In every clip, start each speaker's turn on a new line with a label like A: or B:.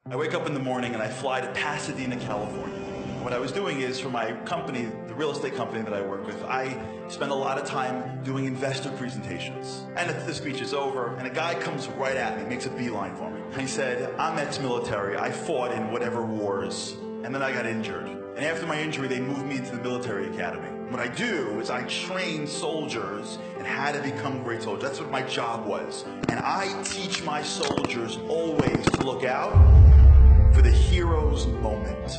A: I wake up in the morning and I fly to Pasadena, California. What I was doing is, for my company, the real estate company that I work with, I spend a lot of time doing investor presentations. And the speech is over, and a guy comes right at me, makes a beeline for me. And he said, I'm ex-military. I fought in whatever wars, and then I got injured. And after my injury, they moved me into the military academy. What I do is I train soldiers in how to become great soldiers. That's what my job was. And I teach my soldiers always to look out for the hero's moment.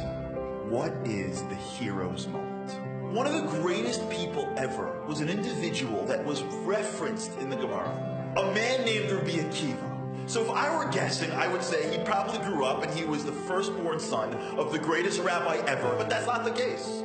A: What is the hero's moment? One of the greatest people ever was an individual that was referenced in the Gemara, a man named Rabbi Akiva. So if I were guessing, I would say he probably grew up and he was the firstborn son of the greatest rabbi ever, but that's not the case.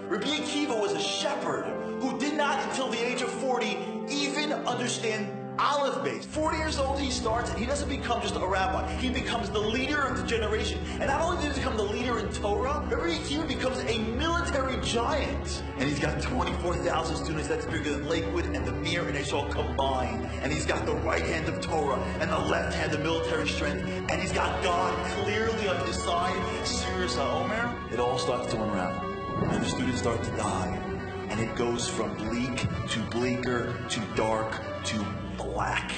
A: Rabbi Akiva was a shepherd who did not, until the age of 40, even understand Aleph base. 40 years old he starts, and he doesn't become just a rabbi. He becomes the leader of the generation. And not only does he become the leader in Torah, Rabbi Akiva becomes a military giant. And he's got 24,000 students. That's bigger than Lakewood and the Mir and Israel combined. And he's got the right hand of Torah and the left hand of military strength. And he's got God clearly on his side. Serious HaOmer. It all starts to unravel. And the students start to die. And it goes from bleak to bleaker to dark to black.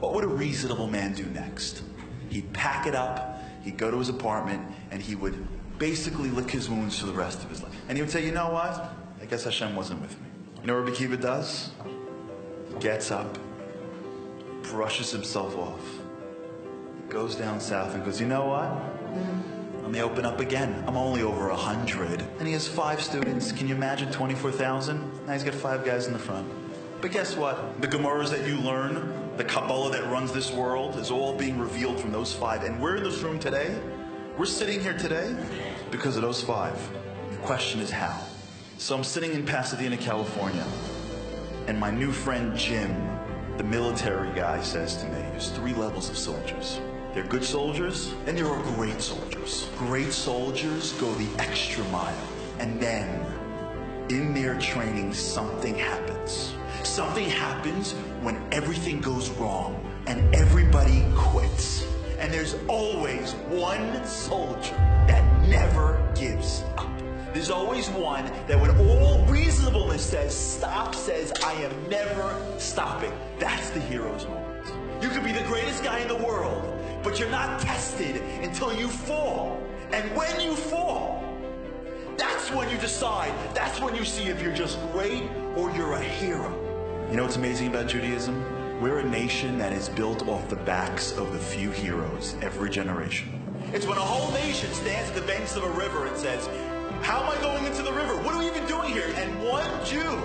A: What would a reasonable man do next? He'd pack it up, he'd go to his apartment, and he would basically lick his wounds for the rest of his life. And he would say, you know what? I guess Hashem wasn't with me. You know what Rabbi Akiva does? He gets up, brushes himself off, goes down south and goes, you know what? Let me open up again. I'm only over 100. And he has 5 students. Can you imagine 24,000? Now he's got 5 guys in the front. But guess what? The Gemaras that you learn, the Kabbalah that runs this world, is all being revealed from those 5. And we're in this room today. We're sitting here today because of those 5. The question is how. So I'm sitting in Pasadena, California, and my new friend Jim, the military guy, says to me, there's 3 levels of soldiers. They're good soldiers, and there are great soldiers. Great soldiers go the extra mile, and then in their training, something happens. Something happens when everything goes wrong and everybody quits. And there's always one soldier that never gives up. There's always one that, when all reasonableness says stop, says I am never stopping. That's the hero's moment. You could be the greatest guy in the world, but you're not tested until you fall. And when you fall, that's when you decide, that's when you see if you're just great or you're a hero. You know what's amazing about Judaism? We're a nation that is built off the backs of the few heroes every generation. It's when a whole nation stands at the banks of a river and says, how am I going into the river? What are we even doing here? And one Jew,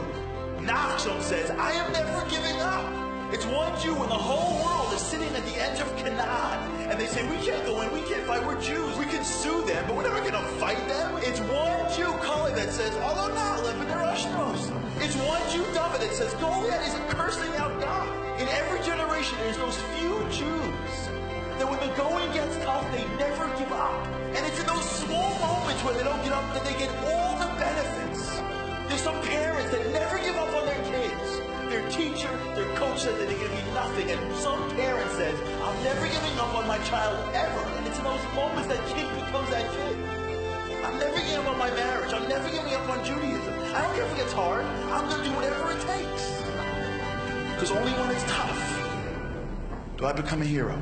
A: Nachshon, says, I am never giving up. It's one Jew when the whole world is sitting at the edge of Canaan, and they say, we can't go in, we can't fight, we're Jews. We can sue them, but we're never going to fight them. It's one Jew, Kali, that says, although not, live in their Ashnos. It's one Jew, David, that says, Goliath is cursing out God. In every generation, there's those few Jews that when the going gets tough, they never give up. And it's in those small moments when they don't give up that they get all the benefits. There's some parents that never give up on their kids. Their teacher, their coach said that they're going to be nothing. And some parent says, I'm never giving up on my child ever. And it's in those moments that kid becomes that kid. I'm never giving up on my marriage. I'm never giving up on Judaism. I don't care if it gets hard. I'm going to do whatever it takes. Because only when it's tough do I become a hero.